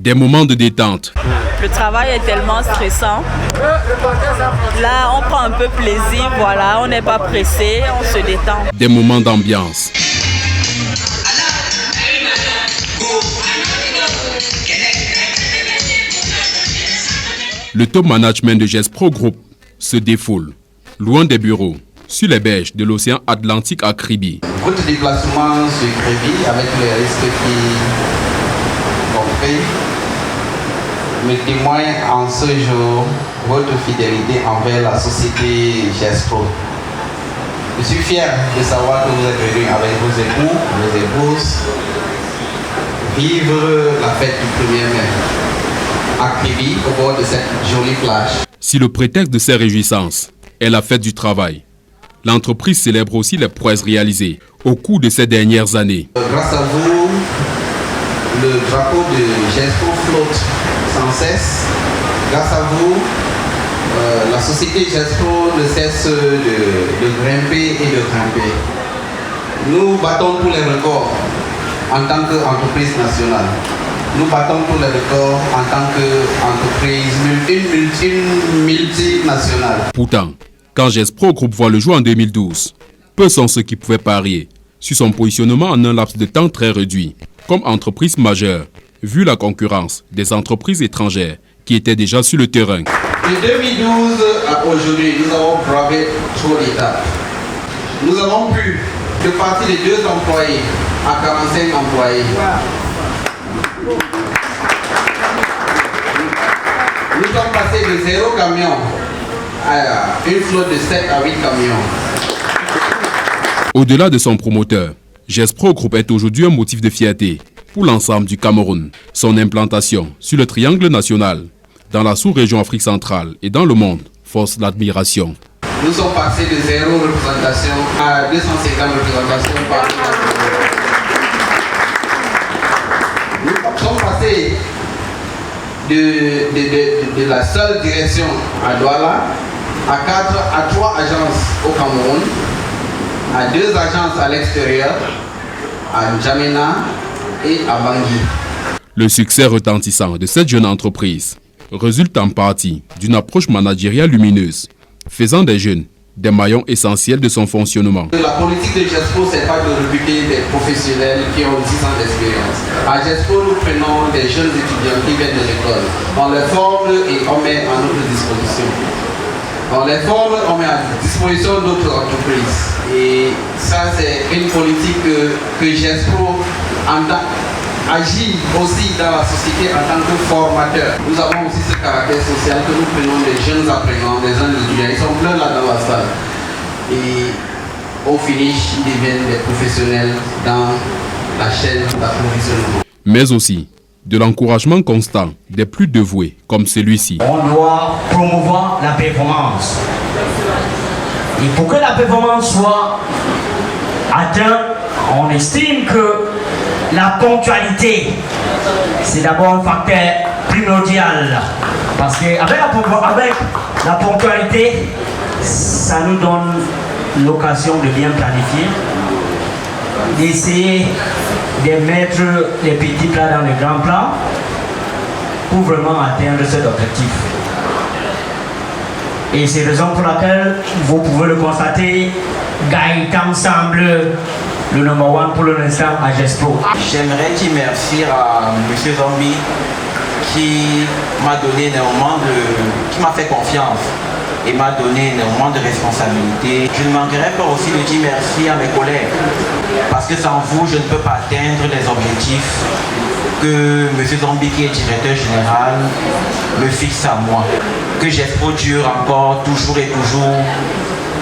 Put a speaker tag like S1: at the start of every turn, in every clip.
S1: Des moments de détente.
S2: Le travail est tellement stressant. Là, on prend un peu plaisir, voilà, on n'est pas pressé, on se détend.
S1: Des moments d'ambiance. Le top management de GESPRO Group se défoule, loin des bureaux, sur les berges de l'océan Atlantique à Kribi.
S3: Votre déplacement sur Kribi, avec les risques qui compris, me témoigne en ce jour votre fidélité envers la société GESPRO. Je suis fier de savoir que vous êtes venus avec vos époux, vos épouses, vivre la fête du 1er mai à Kribi, au bord de cette jolie plage.
S1: Si le prétexte de ces réjouissances est la fête du travail, l'entreprise célèbre aussi les prouesses réalisées au cours de ces dernières années.
S3: Grâce à vous, le drapeau de GESPRO flotte sans cesse. Grâce à vous, la société GESPRO ne cesse de grimper et de grimper. Nous battons tous les records en tant qu'entreprise nationale. Nous battons tous les records en tant qu'entreprise multinationale.
S1: Pourtant, quand GESPRO Group voit le jour en 2012, peu sont ceux qui pouvaient parier sur son positionnement en un laps de temps très réduit, comme entreprise majeure, vu la concurrence des entreprises étrangères qui étaient déjà sur le terrain.
S3: De 2012 à aujourd'hui, nous avons bravé trop d'étapes. Nous avons pu, de partir de 2 employés à 45 employés. Nous sommes passés de 0 camion à une flotte de 7 à 8 camions.
S1: Au-delà de son promoteur, GESPRO Group est aujourd'hui un motif de fierté pour l'ensemble du Cameroun. Son implantation sur le triangle national, dans la sous-région Afrique centrale et dans le monde, force l'admiration.
S3: Nous sommes passés de 0 représentation à 250 représentations par an. Nous sommes passés de la seule direction à Douala à 3 agences au Cameroun, à 2 agences à l'extérieur, à N'Djamena et à Bangui.
S1: Le succès retentissant de cette jeune entreprise résulte en partie d'une approche managériale lumineuse, faisant des jeunes des maillons essentiels de son fonctionnement.
S3: La politique de GESPRO, c'est pas de recruter des professionnels qui ont 10 ans d'expérience. À GESPRO, nous prenons des jeunes étudiants qui viennent de l'école. On les forme et on met à notre disposition. On les forme, on met à disposition d'autres entreprises. Et ça, c'est une politique que GESPRO agit aussi dans la société en tant que formateur. Nous avons aussi ce caractère social que nous prenons des jeunes apprenants, des jeunes étudiants. Ils sont pleins là dans la salle. Et au finish, ils deviennent des professionnels dans la chaîne d'approvisionnement.
S1: Mais aussi de l'encouragement constant des plus dévoués comme celui-ci.
S4: On doit promouvoir la performance. Et pour que la performance soit atteinte, on estime que la ponctualité, c'est d'abord un facteur primordial. Parce qu'avec la ponctualité, ça nous donne l'occasion de bien planifier, d'essayer de mettre les petits plats dans les grands plats pour vraiment atteindre cet objectif. Et c'est la raison pour laquelle vous pouvez le constater, Gaëtan semble le number 1 pour l'instant à GESPRO.
S3: J'aimerais dire merci à M. Zombi qui m'a donné énormément qui m'a fait confiance et m'a donné énormément de responsabilités. Je ne manquerai pas aussi de dire merci à mes collègues parce que sans vous, je ne peux pas atteindre les objectifs que M. Zombi, qui est directeur général, me fixe à moi. Que GESPRO dure encore, toujours et toujours,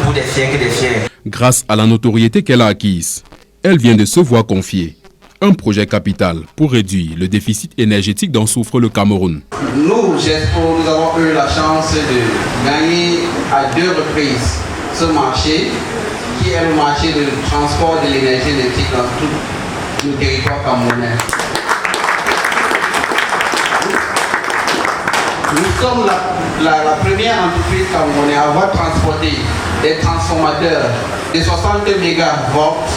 S3: pour des siècles et des siècles.
S1: Grâce à la notoriété qu'elle a acquise, elle vient de se voir confier un projet capital pour réduire le déficit énergétique dont souffre le Cameroun.
S3: Nous, GESPRO, nous avons eu la chance de gagner à 2 reprises ce marché, qui est le marché de transport de l'énergie électrique dans tout le territoire camerounais. Nous sommes la première entreprise camerounaise à avoir transporté des transformateurs de 60 mégawatts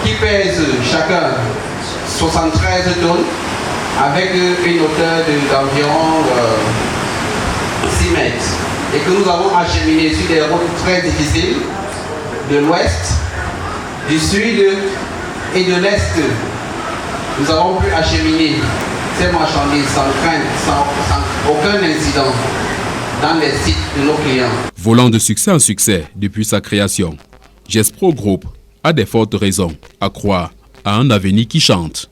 S3: qui pèsent chacun 73 tonnes avec une hauteur d'environ 6 mètres et que nous avons acheminé sur des routes très difficiles de l'ouest, du sud et de l'est. Nous avons pu acheminer ces marchandises sans crainte, sans aucun incident dans les sites de nos clients.
S1: Volant de succès en succès depuis sa création, GES Pro Group a des fortes raisons à croire à un avenir qui chante.